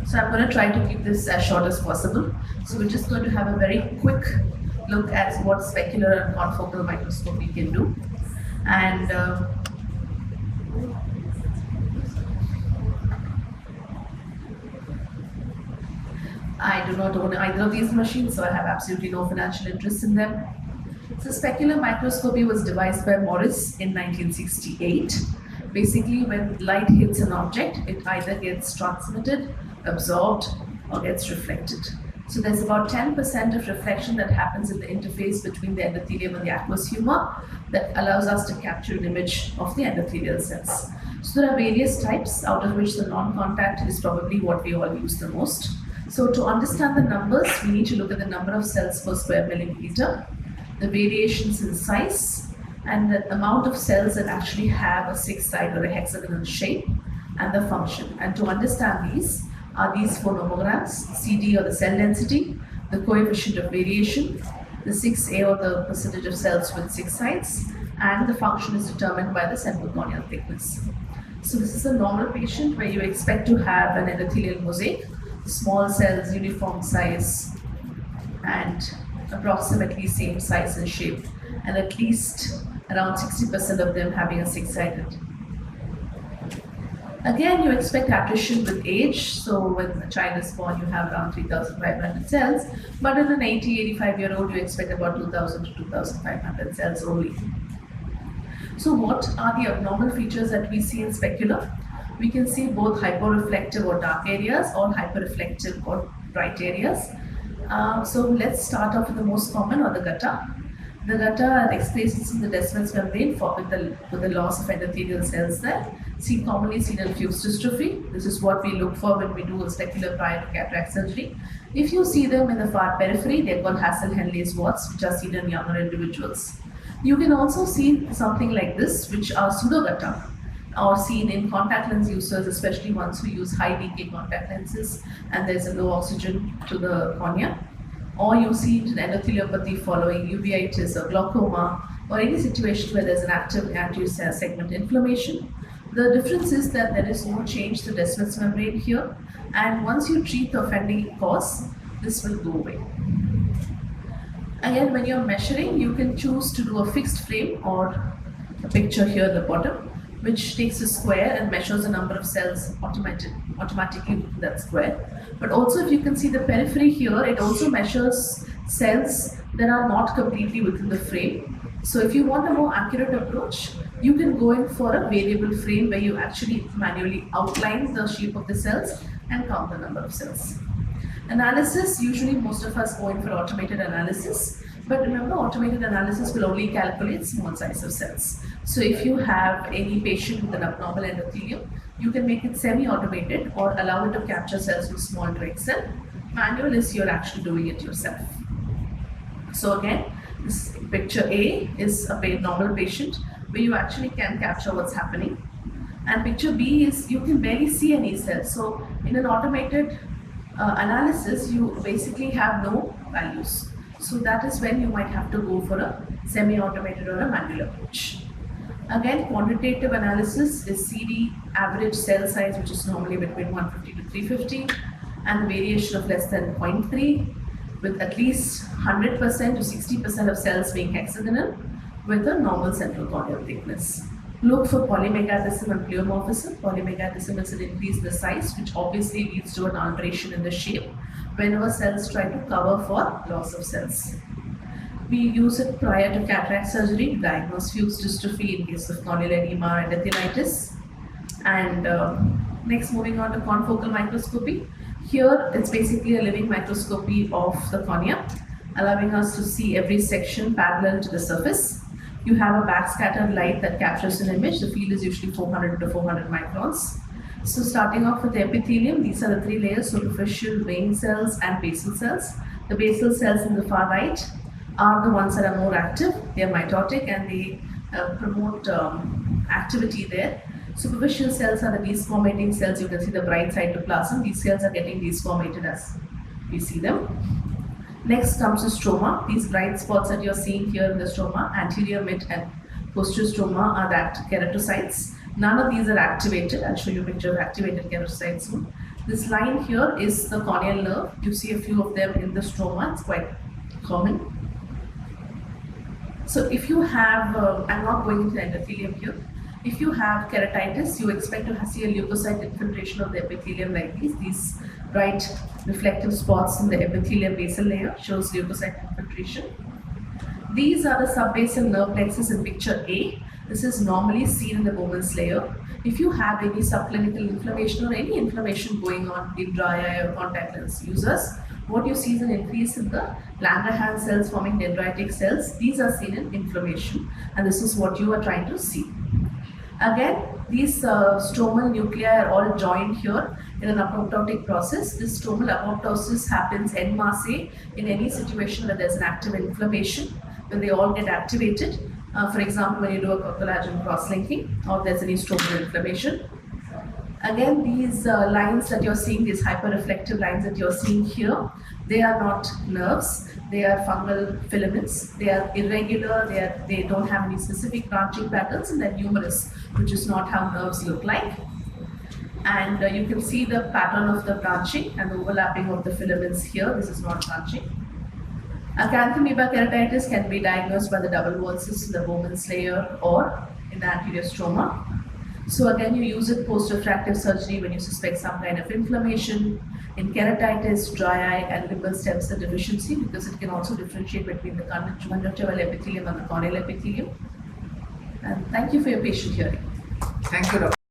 So I'm going to try to keep this as short as possible. So we're just going to have a very quick look at what specular and confocal microscopy can do. And I do not own either of these machines, so I have absolutely no financial interest in them. So specular microscopy was devised by Morris in 1968. Basically, when light hits an object, it either gets transmitted, absorbed, or gets reflected. So there's about 10% of reflection that happens in the interface between the endothelium and the aqueous humor that allows us to capture an image of the endothelial cells. So there are various types, out of which the non-contact is probably what we all use the most. So to understand the numbers, we need to look at the number of cells per square millimeter, the variations in size, and the amount of cells that actually have a six-sided or a hexagonal shape, and the function. And to understand these are these four nomograms: CD or the cell density, the coefficient of variation, the 6A or the percentage of cells with six sides, and the function is determined by the central corneal thickness. So this is a normal patient where you expect to have an endothelial mosaic, small cells, uniform size, and approximately same size and shape, and at least around 60% of them having a six-sided. Again, you expect attrition with age, so when a child is born, you have around 3,500 cells, but in an 85-year-old, you expect about 2,000 to 2,500 cells only. So what are the abnormal features that we see in specular? We can see both hyporeflective or dark areas or hyperreflective or bright areas. So let's start off with the most common, or the gutta. The gutta are excrescence in the descemet membrane with the loss of endothelial cells there. Commonly seen in fused dystrophy. This is what we look for when we do a specular prior to cataract surgery. If you see them in the far periphery, they're called Hassel-Henle warts, which are seen in younger individuals. You can also see something like this, which are pseudogutta, or seen in contact lens users, especially ones who use high decay contact lenses and there's a low oxygen to the cornea. Or you see it in endotheliopathy following uveitis or glaucoma, or any situation where there's an active anterior segment inflammation. The difference is that there is no change to the descemet membrane here, and once you treat the offending cause, this will go away. Again, when you're measuring, you can choose to do a fixed frame or a picture here at the bottom, which takes a square and measures the number of cells automatically within that square. But also, if you can see the periphery here, it also measures cells that are not completely within the frame. So if you want a more accurate approach, you can go in for a variable frame where you actually manually outline the shape of the cells and count the number of cells. Analysis, usually most of us go in for automated analysis. But remember, automated analysis will only calculate small size of cells. So if you have any patient with an abnormal endothelium, you can make it semi-automated or allow it to capture cells with small direct cell. Manual is you're actually doing it yourself. So again, this picture A is a normal patient where you actually can capture what's happening. And picture B is you can barely see any cells. So in an automated analysis, you basically have no values. So that is when you might have to go for a semi-automated or a manual approach. Again, quantitative analysis is CD average cell size, which is normally between 150 to 350, and the variation of less than 0.3, with at least 100% to 60% of cells being hexagonal with a normal central corneal thickness. Look for polymegatism and pleomorphism. Polymegatism is an increase in the size, which obviously leads to an alteration in the shape whenever cells try to cover for loss of cells. We use it prior to cataract surgery to diagnose fused dystrophy in case of corneal edema or endothelitis. And next, moving on to confocal microscopy. Here, it's basically a living microscopy of the cornea, allowing us to see every section parallel to the surface. You have a backscattered light that captures an image. The field is usually 400 to 400 microns. So starting off with the epithelium, these are the three layers: superficial, vein cells, and basal cells. The basal cells in the far right are the ones that are more active. They are mitotic and they promote activity there. Superficial cells are the desquamating cells. You can see the bright cytoplasm. These cells are getting desquamated as we see them. Next comes the stroma. These bright spots that you're seeing here in the stroma, anterior, mid, and posterior stroma, are the keratocytes. None of these are activated. I'll show you a picture of activated keratocytes soon. This line here is the corneal nerve. You see a few of them in the stroma, it's quite common. So if you have, I'm not going into endothelium here. If you have keratitis, you expect to see a leukocyte infiltration of the epithelium like these bright reflective spots in the epithelium basal layer shows leukocyte infiltration. These are the subbasal nerve plexus in picture A. This is normally seen in the Bowman's layer. If you have any subclinical inflammation or any inflammation going on in dry eye or contact lens users, what you see is an increase in the Langerhans cells forming dendritic cells. These are seen in inflammation, and this is what you are trying to see. Again, these stromal nuclei are all joined here in an apoptotic process. This stromal apoptosis happens en masse in any situation where there's an active inflammation, when they all get activated. For example, when you do a collagen cross-linking or there's any stromal inflammation. Again, these lines that you're seeing, these hyperreflective lines that you're seeing here, they are not nerves, they are fungal filaments. They are irregular, they don't have any specific branching patterns, and they're numerous, which is not how nerves look like. And you can see the pattern of the branching and the overlapping of the filaments here. This is not branching. Acanthamoeba keratitis can be diagnosed by the double wall cyst in the Bowman's layer or in the anterior stroma. So again, you use it post-refractive surgery when you suspect some kind of inflammation in keratitis, dry eye, and limbal stem cell deficiency, because it can also differentiate between the conjunctival epithelium and the corneal epithelium. And thank you for your patient hearing. Thank you, Dr.